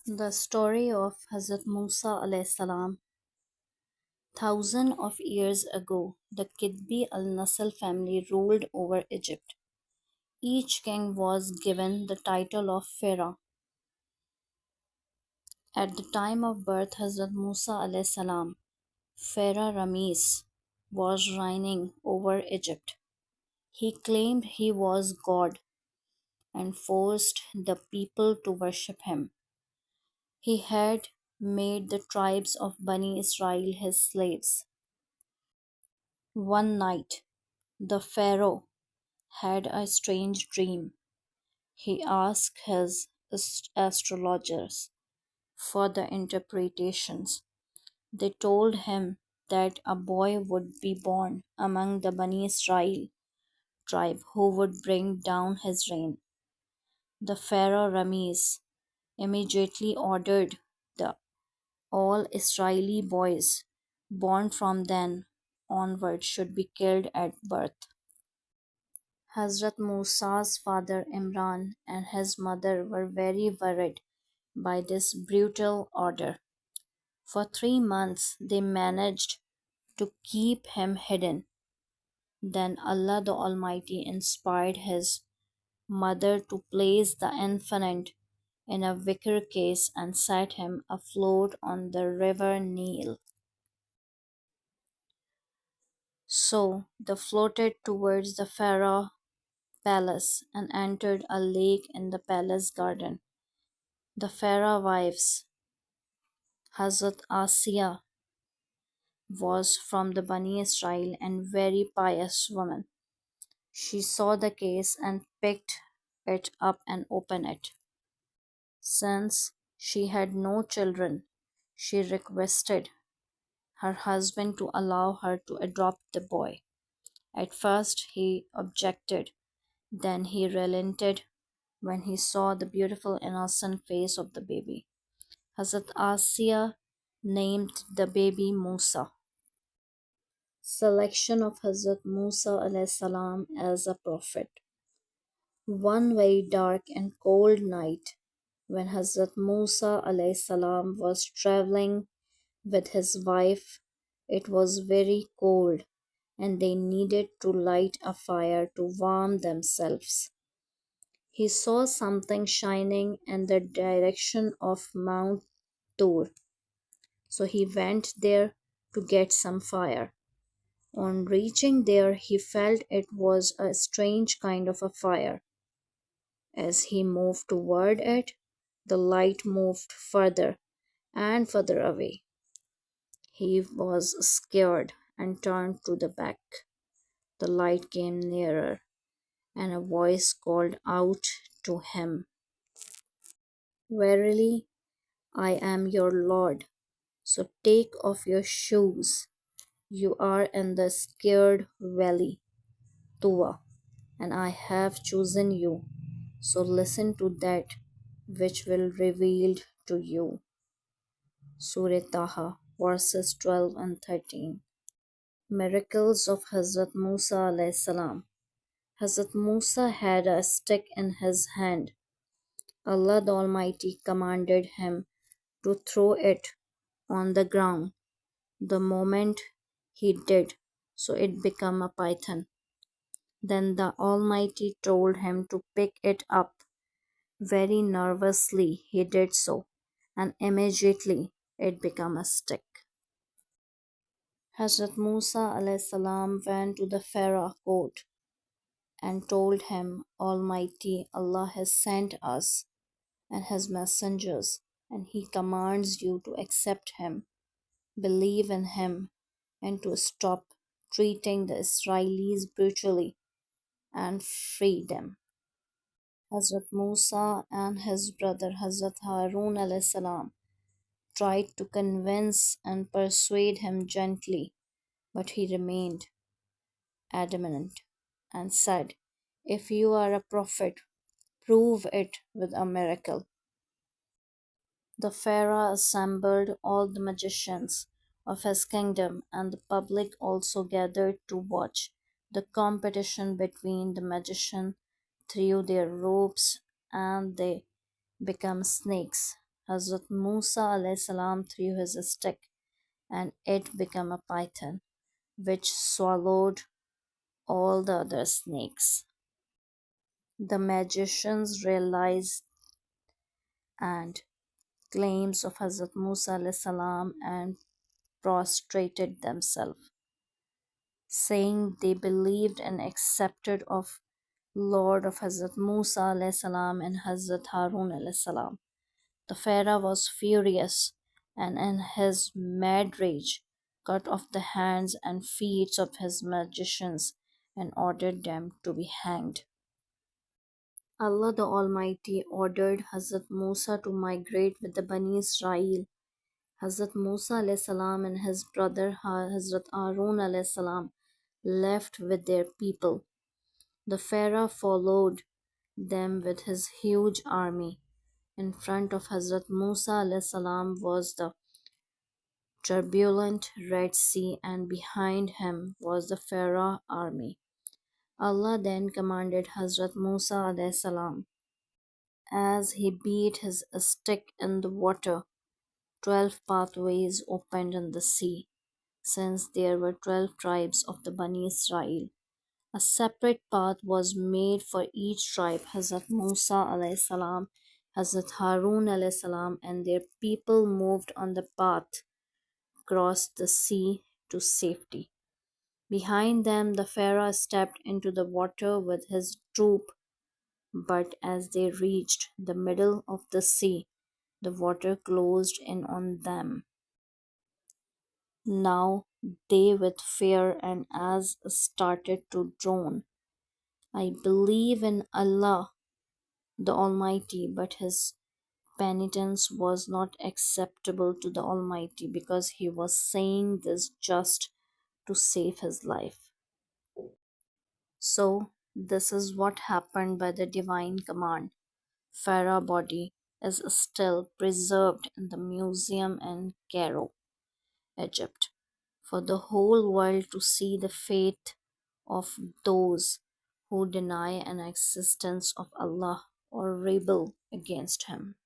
The story of Hazrat Musa alayhi salam. Thousands of years ago, the Kidbi al Nasl family ruled over Egypt. Each king was given the title of Pharaoh. At the time of birth, Hazrat Musa alayhi salam, Pharaoh Rames, was reigning over Egypt. He claimed he was God and forced the people to worship him. He had made the tribes of Bani Israel his slaves. One night, the Pharaoh had a strange dream. He asked his astrologers for the interpretations. They told him that a boy would be born among the Bani Israel tribe who would bring down his reign. The Pharaoh Rames immediately ordered the all Israeli boys born from then onward should be killed at birth. Hazrat Musa's father Imran and his mother were very worried by this brutal order. For 3 months they managed to keep him hidden. Then Allah the Almighty inspired his mother to place the infant in a wicker case and set him afloat on the river Nile. So they floated towards the Pharaoh palace and entered a lake in the palace garden. The Pharaoh wives, Hazrat Asiya, was from the Bani Israel and very pious woman. She saw the case and picked it up and opened it. Since she had no children, she requested her husband to allow her to adopt the boy. At first he objected, then he relented when he saw the beautiful innocent face of the baby. Hazrat Asiya named the baby Musa. Selection of Hazrat Musa alayhi salam as a prophet. One very dark and cold night, when Hazrat Musa alayhi salam was traveling with his wife, it was very cold and they needed to light a fire to warm themselves. He saw something shining in the direction of Mount Tur, so he went there to get some fire. On reaching there, he felt it was a strange kind of a fire. As he moved toward it, the light moved further and further away. He was scared and turned to the back. The light came nearer, and a voice called out to him, "Verily, I am your Lord, so take off your shoes. You are in the scared valley, Tuwa, and I have chosen you. So listen to that which will revealed to you." Surah Taha, verses 12 and 13. Miracles of Hazrat Musa alayhi salam. Hazrat Musa had a stick in his hand. Allah the Almighty commanded him to throw it on the ground. The moment he did so, it became a python. Then the Almighty told him to pick it up. Very nervously he did so, and immediately it became a stick. Hazrat Musa alayhi salam went to the Pharaoh court and told him, "Almighty Allah has sent us and his messengers, and he commands you to accept him, believe in him, and to stop treating the Israelis brutally and free them." Hazrat Musa and his brother Hazrat Harun alayhi salam tried to convince and persuade him gently, but he remained adamant and said, "If you are a prophet, prove it with a miracle." The Pharaoh assembled all the magicians of his kingdom, and the public also gathered to watch the competition between the magicians threw their ropes and they became snakes. Hazrat Musa alayhi salam threw his stick and it became a python which swallowed all the other snakes. The magicians realized and claims of Hazrat Musa alayhi salam and prostrated themselves, saying they believed and accepted of Lord of Hazrat Musa alayhi salam and Hazrat Harun alayhi salam. The Pharaoh was furious and in his mad rage cut off the hands and feet of his magicians and ordered them to be hanged. Allah the Almighty ordered Hazrat Musa to migrate with the Bani Israel. Hazrat Musa alayhi salam and his brother Hazrat Harun alayhi salam left with their people. The Pharaoh followed them with his huge army. In front of Hazrat Musa alayhi salam was the turbulent Red Sea, and behind him was the Pharaoh army. Allah then commanded Hazrat Musa alayhi salam. As he beat his stick in the water, 12 pathways opened in the sea, since there were 12 tribes of the Bani Israel. A separate path was made for each tribe. Hazrat Musa alayhi salam, Hazrat Harun alayhi salam, and their people moved on the path, crossed the sea to safety. Behind them, the Pharaoh stepped into the water with his troop, but as they reached the middle of the sea, the water closed in on them. Now they, with fear and as started to drown. I believe in Allah the Almighty, but his penitence was not acceptable to the Almighty because he was saying this just to save his life. So, this is what happened by the divine command. Pharaoh body is still preserved in the museum in Cairo, Egypt, for the whole world to see the fate of those who deny an existence of Allah or rebel against him.